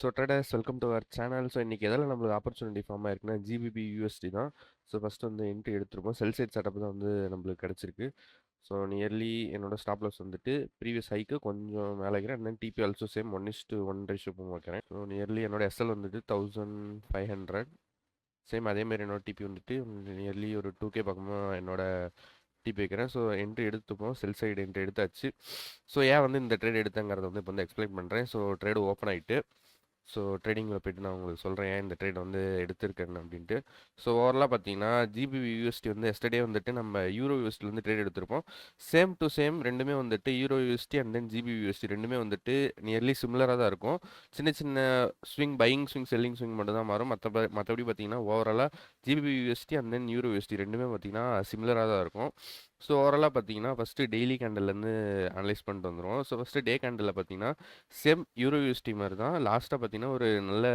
So traders welcome to our channel. So இன்றைக்கி எதில் நம்மளுக்கு ஆப்பர்ச்சுனிட்டி ஃபார்ம் ஆயிருக்குன்னா ஜிபிபி யூஎஸ்டி தான். ஸோ ஃபஸ்ட்டு வந்து என்ட்ரி எடுத்துருப்போம். செல் சைட் செட்டப் தான் வந்து நம்மளுக்கு கிடச்சிருக்கு. ஸோ நியர்லி என்னோட ஸ்டாப் லாஸ் வந்துட்டு ப்ரீவியஸ் ஹைக்கு கொஞ்சம் மேலே வைக்கிறேன். And then TP also same 1:1 ratio வைக்கிறேன். ஸோ நியர்லி என்னோட எஸ்எல் வந்துட்டு 1500. சேம் அதேமாரி என்னோட டிபி வந்துட்டு நியர்லி ஒரு 2K பக்கமாக என்னோட டிபி வைக்கிறேன். ஸோ என்ட்ரி எடுத்துப்போம். செல் சைடு என்ட்ரி எடுத்தாச்சு. ஸோ ஏன் வந்து இந்த ட்ரேட் எடுத்தேங்கிறத வந்து இப்போ வந்து எக்ஸ்பிளைன் பண்ணுறேன். ஸோ ட்ரேடு ஓப்பன் ஆகிட்டு ஸோ ட்ரேடிங்கில் போய்ட்டு நான் உங்களுக்கு சொல்கிறேன் ஏன் இந்த ட்ரேட் வந்து எடுத்திருக்கேன் அப்படின்ட்டு. ஸோ ஓவரலாக பார்த்தீங்கன்னா ஜிபிபி யூஎஸ்டி வந்து எஸ்டர்டே வந்துட்டு நம்ம யூரோ யூஎஸ்டி வந்து ட்ரேட் எடுத்திருப்போம். சேம் டு சேம் ரெண்டுமே வந்துட்டு euro USD and then GBP USD ரெண்டுமே வந்துட்டு நியர்லி சிமிலராக தான் இருக்கும். சின்ன சின்ன swing, buying swing, selling swing மட்டும் தான் மாறும். மற்றபடி பார்த்தீங்கன்னா ஓவராலாக GBP USD and then euro USD ரெண்டுமே பார்த்தீங்கன்னா சிமிலராக தான் இருக்கும். ஸோ ஓவராலாக பார்த்தீங்கன்னா ஃபஸ்ட்டு டெய்லி கேண்டல்லேருந்து அனலைஸ் பண்ணிட்டு வந்துடுவோம். ஸோ ஃபஸ்ட்டு டே கேண்டலில் பார்த்தீங்கன்னா சேம் யூரோ யூஎஸ்டி மாதிரி தான். லாஸ்ட்டாக பார்த்தீங்கன்னா ஒரு நல்ல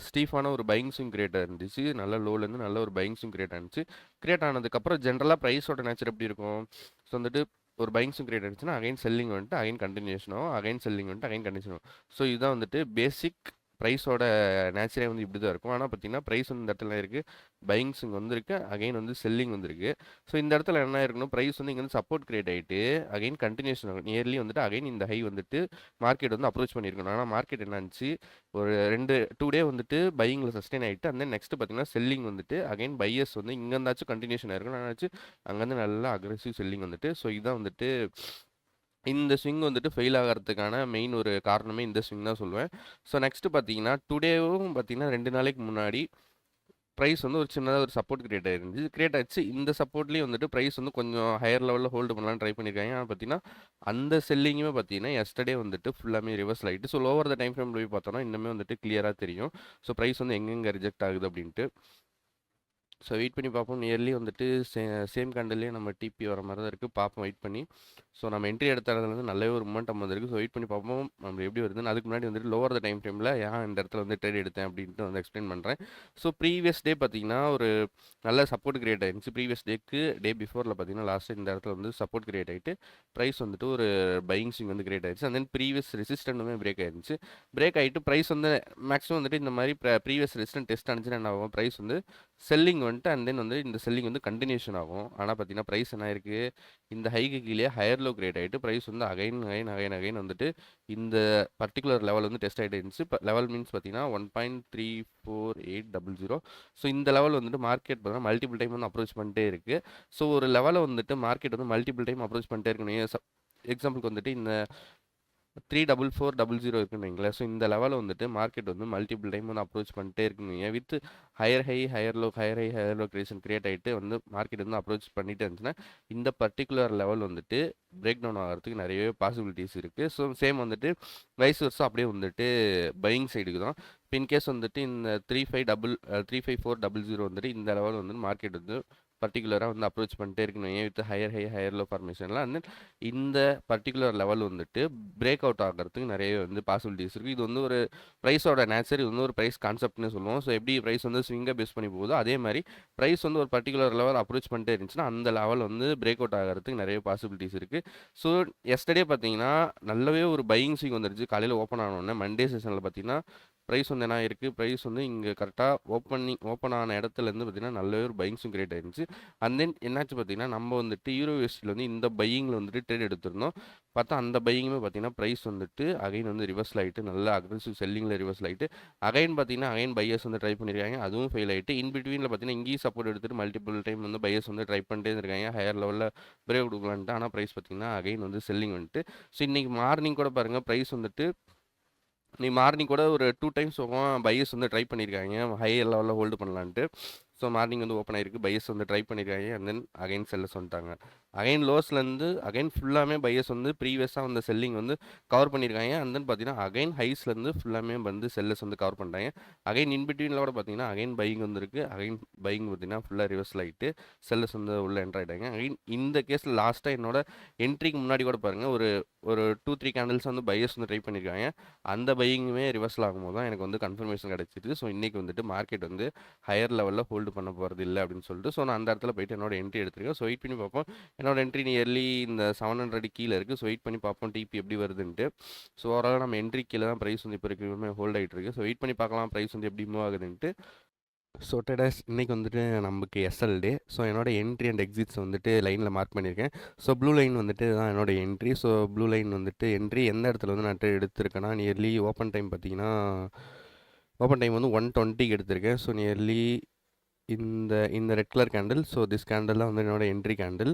ஸ்டீஃபான ஒரு பையிங் ஸ்விங் கிரியேட் இருந்துச்சு. நல்ல லோலேருந்து நல்ல ஒரு பையிங் ஸ்விங் கிரியேட் ஆனிச்சு. கிரியேட் ஆனதுக்கப்புறம் ஜென்ரலாக ப்ரைஸோட நேச்சர் எப்படி இருக்கும்? ஸோ வந்துட்டு ஒரு பையிங் ஸ்விங் கிரியேட் ஆனிச்சுன்னா அகைன் செல்லிங் வந்துட்டு அகைன் கண்டினியூஷன் ஆகும், அகைன் செல்லிங் வந்துட்டு அகைன் கண்டினியூஷன் ஆகும். ஸோ இதுதான் வந்துட்டு பேசிக் ப்ரைஸோட நேச்சரே வந்து இப்படி தான் இருக்கும். ஆனால் பார்த்தீங்கன்னா ப்ரைஸ் வந்து இந்த இடத்துல இருக்குது, பையிங்ஸுங்க வந்துருக்கு, அகைன் வந்து செல்லிங் வந்துருக்கு. ஸோ இந்த இடத்துல என்ன இருக்கணும், ப்ரைஸ் வந்து இங்கே வந்து சப்போர்ட் கிரியேட் ஆகிட்டு அகைன் கண்டினியூஷன் ஆகும். நியர்லி வந்துட்டு அகைன் இந்த ஹை வந்துட்டு மார்க்கெட் வந்து அப்ரோச் பண்ணியிருக்கணும். ஆனால் மார்க்கெட் என்னச்சு, ஒரு 2 டே வந்துட்டு பையிங்கில் சஸ்டெயின் ஆகிட்டு அந்த நெக்ஸ்ட் பார்த்தீங்கன்னா செல்லிங் வந்துட்டு அகைன் பையர்ஸ் வந்து இங்கே இருந்தாச்சும் கண்டினியூஷன் ஆயிருக்கும். ஆனாச்சு அங்கேருந்து நல்லா அக்ரெசிவ் செல்லிங் வந்துட்டு. ஸோ இதான் வந்துட்டு இந்த ஸ்விங் வந்துட்டு ஃபெயில் ஆகிறதுக்கான மெயின் ஒரு காரணமே இந்த ஸ்விங் தான் சொல்லுவேன். ஸோ நெக்ஸ்ட்டு பார்த்தீங்கன்னா டுடேவும் பார்த்தீங்கன்னா 2 நாளைக்கு முன்னாடி ப்ரைஸ் வந்து ஒரு சின்னதாக ஒரு சப்போர்ட் கிரியேட் ஆயிருந்துச்சு. கிரியேட் ஆச்சு. இந்த சப்போர்ட்லேயும் வந்துட்டு ப்ரைஸ் வந்து கொஞ்சம் ஹையர் லெவலில் ஹோல்டு பண்ணலாம்னு ட்ரை பண்ணியிருக்காங்க. ஆனால் பார்த்தீங்கன்னா அந்த செல்லிங்குமே பார்த்தீங்கன்னா எஸ்டர்டே வந்துட்டு ஃபுல்லாமே ரிவர்ஸ் ஆகிட்டு. So lower the time frame போய் பார்த்தோம்னா இன்னுமே வந்துட்டு கிளியராக தெரியும். ஸோ ப்ரைஸ் வந்து எங்கெங்கே ரிஜெக்ட் ஆகுது அப்படின்ட்டு. ஸோ வெயிட் பண்ணி பார்ப்போம். நியர்லி வந்துட்டு சேம் கேண்டல்லே நம்ம டிபி வர மாதிரி தான் இருக்குது. பார்ப்போம் வெயிட் பண்ணி. ஸோ நம்ம என்ட்ரி எடுத்த இடத்துல வந்து நல்லவே ஒரு மூமெண்டம் வந்திருக்கு. ஸோ வெயிட் பண்ணி பார்ப்போம் நம்ம எப்படி வருதுன்னு. அதுக்கு முன்னாடி வந்துட்டு லோவர் த டைம் ஃப்ரேமில் ஏன் இந்த இடத்துல வந்து ட்ரேட் எடுத்தேன் அப்படின்ட்டு வந்து எக்ஸ்பிளைன் பண்ணுறேன். ஸோ ப்ரீவியஸ் டே பார்த்தீங்கன்னா ஒரு நல்ல சப்போர்ட் கிரியேட் ஆயிருந்துச்சு. ப்ரீவியஸ் டேக்கு டே பிஃபோரில் பார்த்தீங்கன்னா லாஸ்ட் இந்த இடத்துல வந்து சப்போர்ட் கிரியேட் ஆகிட்டு ப்ரைஸ் வந்துட்டு ஒரு பையிங் ஸ்விங் வந்து கிரியேட் ஆயிடுச்சு. அண்ட் தென் ப்ரீவியஸ் ரெசிஸ்டன்ட்டுமே பிரேக் ஆயிருந்துச்சு. பிரேக் ஆகிட்டு ப்ரைஸ் வந்து மேக்ஸிமம் வந்துட்டு இந்த மாதிரி ப்ரீவியஸ் ரெசிஸ்டன்ட் டெஸ்ட் அனுச்சுன்னா என்ன ஆகும், ப்ரைஸ் வந்து செல்லிங் வந்துட்டு அண்ட் தென் வந்து இந்த செல்லிங் வந்து கண்டினியூஷன் ஆகும். ஆனால் பார்த்தீங்கன்னா ப்ரைஸ் என்ன ஆயிருக்கு, இந்த ஹைக்கு கீழே ஹையர் லோ கிரியேட் ஆகிட்டு ப்ரைஸ் வந்து அகைன் வந்துட்டு இந்த பர்டிகுலர் லெவல் வந்து டெஸ்ட் ஆகிட்டு இருந்துச்சு. இப்போ லெவல் மீன்ஸ் பார்த்தீங்கன்னா 1.34800. ஸோ இந்த லெவல் வந்துட்டு மார்க்கெட் பார்த்தீங்கன்னா மல்டிபிள் டைம் வந்து அப்ரோச் பண்ணிட்டே இருக்குது. ஸோ ஒரு லெவலை வந்துட்டு மார்க்கெட் வந்து மல்டிபிள் டைம் அப்ரோச் பண்ணிட்டே இருக்கணும். எக்ஸாம்பிளுக்கு வந்துட்டு இந்த 34400 இருக்குன்னு வைங்களேன். ஸோ இந்த லெவலில் வந்துட்டு மார்க்கெட் வந்து மல்டிபிள் டைம் வந்து அப்ரோச் பண்ணிட்டே இருக்குங்க. With higher high higher low creation create ஆகிட்டு வந்து மார்க்கெட் வந்து அப்ரோச் பண்ணிட்டு இருந்துச்சுன்னா இந்த பர்டிகுலர் லெவல் வந்துட்டு பிரேக் டவுன் ஆகிறதுக்கு நிறையவே பாசிபிலிட்டிஸ் இருக்குது. ஸோ சேம் வந்துட்டு வைஸ் வருஷம் அப்படியே வந்துட்டு பையிங் சைடுக்கு தான். இப்போ இன்கேஸ் வந்துட்டு இந்த 35400 வந்துட்டு இந்த லெவல் வந்து மார்க்கெட் வந்து பர்டிகுலராக வந்து அப்ரோச் பண்ணிட்டே இருக்கணும். With higher high higher low ஃபார்மேஷன்லாம் வந்து இந்த பர்டிகுலர் லெவல் வந்துட்டு பிரேக் அவுட் ஆகிறதுக்கு நிறைய வந்து பாசிபிலிட்டிஸ் இருக்குது. இது வந்து ஒரு ப்ரைஸோட நேச்சர், இது வந்து ஒரு ப்ரைஸ் கான்செப்ட்னு சொல்லுவோம். ஸோ எப்படி ப்ரைஸ் வந்து ஸ்விங்கை பேஸ் பண்ணி போகுதோ அதே மாதிரி ப்ரைஸ் வந்து ஒரு பர்டிகுலர் லெவல் அப்ரோச் பண்ணிட்டே இருந்துச்சுன்னா அந்த லெவல் வந்து பிரேக் அவுட் ஆகிறதுக்கு நிறைய பாசிபிலிட்டிஸ் இருக்குது. ஸோ எஸ்டர்டே பார்த்தீங்கன்னா நல்லாவே ஒரு பையிங் ஸ்விங் வந்துருச்சு. காலையில் ஓப்பன் ஆனோடனே மண்டே செஷனில் பார்த்தீங்கன்னா ப்ரைஸ் வந்து என்ன இருக்குது, ப்ரைஸ் வந்து இங்கே கரெக்டாக ஓப்பன் ஆன இடத்துலேருந்து பார்த்தீங்கன்னா நல்லாவே ஒரு பையிங் ஸ்விங் கிரியேட் ஆயிருந்துச்சு. அண்ட் தென் என்னாச்சு பார்த்தீங்கன்னா நம்ம வந்துட்டு யூரோ யூஎஸ்டியில் வந்து இந்த பையிங்கில் வந்துட்டு ட்ரேட் எடுத்திருந்தோம். பார்த்தா அந்த பையிங்குமே பார்த்தீங்கன்னா ப்ரைஸ் வந்துட்டு அகைன் வந்து ரிவர்ஸில் ஆகிட்டு நல்லா அக்ரெசிவ் செல்லிங்கில் ரிவர்ஸில் ஆகிட்டு அகைன் பார்த்தீங்கன்னா அகைன் பையர்ஸ் வந்து ட்ரை பண்ணியிருக்காங்க. அதுவும் ஃபெயில் ஆகிட்டு இன் பிட்வீனில் பார்த்தீங்கன்னா இங்கேயும் சப்போர்ட் எடுத்துகிட்டு மல்டிபிள் டைம் வந்து பையர்ஸ் வந்து ட்ரை பண்ணிட்டே இருக்காங்க ஹையர் லெவலில் பிரேக் கொடுக்கலான்ட்டு. ஆனால் ப்ரைஸ் பார்த்தீங்கன்னா அகைன் வந்து செல்லிங் வந்துட்டு. ஸோ இன்றைக்கி மார்னிங் கூட பாருங்கள் ப்ரைஸ் வந்துட்டு மார்னிங் கூட ஒரு 2 டைம்ஸ் பையர்ஸ் வந்து ட்ரை பண்ணியிருக்காங்க ஹையர் லெவலில் ஹோல்டு பண்ணலான்ட்டு. ஸோ மார்னிங் வந்து ஓப்பன் ஆகிருக்கு, பையர்ஸ் வந்து ட்ரை பண்ணியிருக்காங்க. அண்ட் தென் அகைன் செல்லர்ஸ் வந்துட்டாங்க. அகைன் லோஸ்லேருந்து அகைன் ஃபுல்லாமே பையர்ஸ் வந்து ப்ரீவியஸாக வந்து செல்லிங் வந்து கவர் பண்ணியிருக்காங்க. அண்ட் தென் பார்த்தீங்கன்னா அகைன் ஹைஸ்லேருந்து ஃபுல்லாமே வந்து செல்லர்ஸ் வந்து கவர் பண்ணிட்டாங்க. அகைன் இன்பிட்வீனில் கூட பார்த்தீங்கன்னா அகைன் பையிங் வந்துருக்கு. அகைன் பையிங் பார்த்தீங்கன்னா ஃபுல்லாக ரிவர்ஸில் ஆகிட்டு செல்லர்ஸ் வந்து உள்ளே என்ட்ரு ஆகிட்டாங்க. அகைன் இந்த கேஸில் லாஸ்ட்டாக என்னோட என்ட்ரிக்கு முன்னாடி கூட பாருங்கள் ஒரு 2-3 கேண்டில்ஸ் வந்து பையர்ஸ் வந்து ட்ரை பண்ணியிருக்காங்க. அந்த பையிங்குமே ரிவர்ஸில் ஆகும்போது தான் எனக்கு வந்து கன்ஃபர்மேஷன் கிடச்சிது. ஸோ இன்றைக்கி வந்துட்டு மார்க்கெட் வந்து ஹையர் லெவலில் ஹோல்டு ஹோல்டு பண்ண போகிறது இல்லை அப்படின்னு சொல்லிட்டு. ஸோ நான் அந்த இடத்துல போயிட்டு என்னோட என்ட்ரி எடுத்திருக்கேன். ஸோ வெயிட் பண்ணி பார்ப்போம். என்னோட என்ட்ரி நியர்லி இந்த 700 கீழே இருக்குது. ஸோ வெயிட் பண்ணி பார்ப்போம் டிபி எப்படி வருதுன்ட்டு. ஸோ ஓவரால் நம்ம என்ட்ரி கீழே தான் ப்ரைஸ் வந்து இப்போ வரைக்குமே ஹோல்ட் ஆகிட்டு இருக்கு. ஸோ வெயிட் பண்ணி பார்க்கலாம் ப்ரைஸ் வந்து எப்படி மூவ் ஆகுதுன்ட்டு. ஸோ ட்ரேடர்ஸ் இன்றைக்கி வந்துட்டு நமக்கு எஸ்எல் டே. ஸோ என்னோட என்ட்ரி அண்ட் எக்ஸிட்ஸ் வந்துட்டு லைனில் மார்க் பண்ணியிருக்கேன். ஸோ ப்ளூ லைன் வந்துட்டு தான் என்னோட என்ட்ரி. ஸோ ப்ளூ லைன் வந்துட்டு என்ட்ரி எந்த இடத்துல வந்து நான் ட்ரேட் எடுத்திருக்கேன்னா, நியர்லி ஓப்பன் டைம் பார்த்தீங்கன்னா ஓப்பன் டைம் வந்து 120க்கு எடுத்திருக்கேன். ஸோ நியர்லி இந்த இந்த red colour candle. So this candle தான் வந்து என்னோட என்ட்ரி கேண்டில்.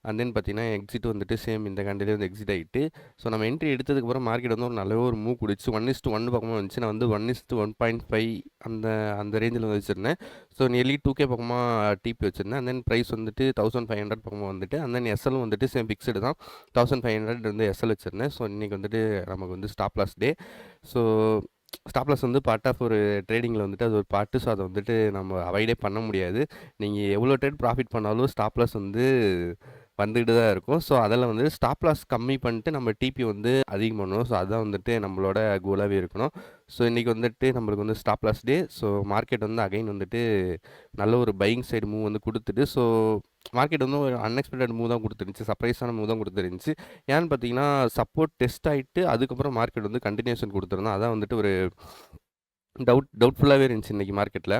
அண்ட் தென் பார்த்தீங்கன்னா எக்ஸிட் வந்துட்டு சேம் இந்த கேண்டிலே வந்து எக்ஸிட் ஆகிட்டு. ஸோ நம்ம என்ட்ரி எடுத்ததுக்கப்புறம் மார்க்கெட் வந்து ஒரு நல்ல ஒரு மூவ் குடிச்சு 1:1 பக்கமாக வந்துச்சு. நான் வந்து 1:1.5 அந்த அந்த ரேஞ்சில் வந்து வச்சுருந்தேன். ஸோ நியர்லி 2K பக்கமாக டிபி வச்சுருந்தேன். அண்ட் தென் ப்ரைஸ் வந்துட்டு 1500 பக்கமாக வந்துட்டு. அண்ட் தென் எஸ்எல் வந்துட்டு சேம் ஃபிக்ஸ்டு தான் 1500 வந்து எஸ்எல் வச்சுருந்தேன். ஸோ இன்றைக்கி வந்துட்டு நமக்கு வந்து ஸ்டாப் லாஸ் டே. ஸோ ஸ்டாப் லாஸ் வந்து பார்ட் ஆஃப் ஒரு ட்ரேடிங்கில் வந்துட்டு அது ஒரு பார்ட்டு. ஸோ அதை வந்துட்டு நம்ம அவாய்டே பண்ண முடியாது. நீங்கள் எவ்வளோ ட்ரேட் ப்ராஃபிட் பண்ணாலும் ஸ்டாப் லாஸ் வந்து வந்துக்கிட்டு தான் இருக்கும். ஸோ அதில் வந்து ஸ்டாப் லாஸ் கம்மி பண்ணிட்டு நம்ம டிபி வந்து அதிகம் பண்ணணும். ஸோ அதுதான் வந்துட்டு நம்மளோட கோலாகவே இருக்கணும். ஸோ இன்றைக்கி வந்துட்டு நம்மளுக்கு வந்து ஸ்டாப் லாஸ் டே. ஸோ மார்க்கெட் வந்து அகைன் வந்துட்டு நல்ல ஒரு பையிங் சைடு மூவ் வந்து கொடுத்துட்டு, ஸோ மார்க்கெட் வந்து ஒரு அன்எக்ஸ்பெக்டட் மூவ் தான் கொடுத்துருந்துச்சு. சர்ப்ரைஸான மூவ் தான் கொடுத்துருந்துச்சு. ஏன்னு பார்த்தீங்கன்னா சப்போர்ட் டெஸ்ட் ஆகிட்டு அதுக்கப்புறம் மார்க்கெட் வந்து கண்டினியூஷன் கொடுத்துருந்தோம். அதான் வந்துட்டு ஒரு டவுட்ஃபுல்லாகவே இருந்துச்சு இன்றைக்கி மார்க்கெட்டில்.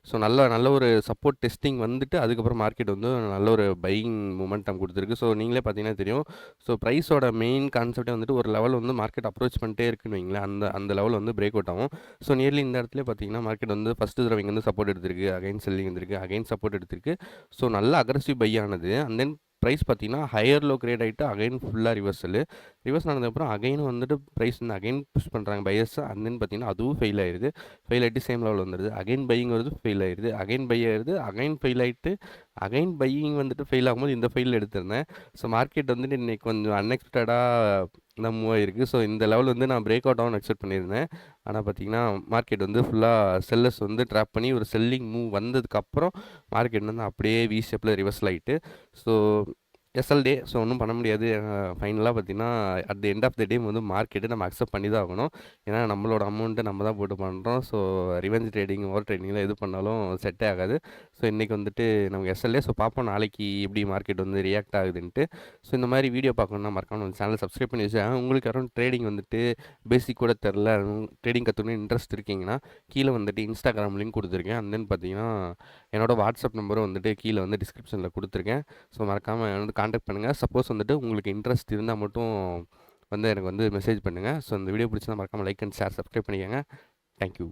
ஸோ நல்ல ஒரு சப்போர்ட் டெஸ்டிங் வந்துட்டு அதுக்கப்புறம் மார்க்கெட் வந்து நல்ல ஒரு பையிங் மூமெண்டம் கொடுத்துருக்கு. ஸோ நீங்களே பார்த்தீங்கன்னா தெரியும். ஸோ ப்ரைஸோட மெயின் கான்செப்டே வந்துட்டு ஒரு லெவல் வந்து மார்க்கெட் அப்ரோச் பண்ணிட்டே இருக்குன்னு வைங்களேன். அந்த லெவல் வந்து பிரேக் அவுட் ஆகும். ஸோ நியர்லி இந்த இடத்துல பார்த்தீங்கன்னா மார்க்கெட் வந்து ஃபஸ்ட்டு தடவை இங்கே வந்து சப்போர்ட் எடுத்திருக்கு, அகைன் செல்லிங் வந்திருக்கு, அகைன் சப்போர்ட் எடுத்திருக்கு. ஸோ நல்ல அக்ரெசிவ் பை ஆனது. அண்ட் தென் ப்ரைஸ் பார்த்தீங்கன்னா ஹையர் லோ கிரேட் ஆகிட்டு அகைன் ஃபுல்லாக ரிவர்ஸ் ஆனதுக்கப்புறம் அகைன் வந்துட்டு ப்ரைஸ் வந்து அகைன் புஷ் பண்ணுறாங்க பையர்ஸ். அண்ட் தென் பார்த்தீங்கன்னா அதுவும் ஃபெயில் ஆயிடுது. ஃபெயில் ஆகிட்டு சேம் லெவல் வந்துடுது. அகைன் பையிங் வருது, ஃபெயில் ஆயிடுது. அகைன் பை ஆயிடுது, அகைன் ஃபெயில் ஆகிட்டு அகைன் பையிங் வந்துட்டு ஃபெயில் ஆகும்போது இந்த ஃபெயில் எடுத்திருந்தேன். ஸோ மார்க்கெட் வந்துட்டு இன்றைக்கி கொஞ்சம் அன்எக்ஸ்பெக்டடாக தான் மூவ் ஆகிருக்கு. ஸோ இந்த லெவல் வந்து நான் பிரேக் அவுட் ஆகும்னு எக்ஸ்பெக்ட் பண்ணியிருந்தேன். ஆனால் பார்த்தீங்கன்னா மார்க்கெட் வந்து ஃபுல்லாக செல்லர்ஸ் வந்து ட்ராப் பண்ணி ஒரு செல்லிங் மூவ் வந்ததுக்கப்புறம் மார்க்கெட் வந்து அப்படியே வி ஷேப்பில் ரிவர்சல் ஆகிட்டு. ஸோ எஸ்எல் டே. ஸோ ஒன்றும் பண்ண முடியாது. ஃபைனலாக பார்த்தீங்கன்னா at the end of the day வந்து மார்க்கெட்டு நம்ம அக்செப்ட் பண்ணி தான் ஆகணும். ஏன்னா நம்மளோட அமௌண்ட்டை நம்ம தான் போட்டு பண்ணுறோம். ஸோ ரிவெஞ்ச் ட்ரேடிங் ஓவர் ட்ரேடிங்கில் எது பண்ணாலும் செட்டே ஆகாது. ஸோ இன்றைக்கி வந்துட்டு நமக்கு எஸ்எல்ஏ. ஸோ பார்ப்போம் நாளைக்கு எப்படி மார்க்கெட் வந்து ரியாக்ட் ஆகுதுன்ட்டு. ஸோ இந்த மாதிரி வீடியோ பார்க்கணுன்னா மறக்காம நம்ம சேனல் சப்ஸ்கிரைப் பண்ணி வச்சு உங்களுக்கு யாரும் ட்ரேடிங் வந்துட்டு பேசிக் கூட தெரில, ட்ரேடிங் கற்றுக்கணும் இன்ட்ரெஸ்ட் இருக்கீங்கன்னா கீழே வந்துட்டு இன்ஸ்டாகிராம் லிங்க் கொடுத்துருக்கேன். அண்ட் தென் பார்த்தீங்கன்னா என்னோட வாட்ஸ்அப் நம்பரும் வந்துட்டு கீழே வந்து டிஸ்கிரிப்ஷனில் கொடுத்துருக்கேன். ஸோ மறக்காமல் வந்து கான்டாக்ட் பண்ணுங்கள். சப்போஸ் வந்துட்டு உங்களுக்கு இன்ட்ரெஸ்ட் இருந்தால் மட்டும் வந்து எனக்கு வந்து மெசேஜ் பண்ணுங்கள். ஸோ இந்த வீடியோ பிடிச்சிருந்தா மறக்காமல் லைக் அண்ட் ஷேர் சப்ஸ்கிரைப் பண்ணிக்கோங்க. தேங்க்யூ.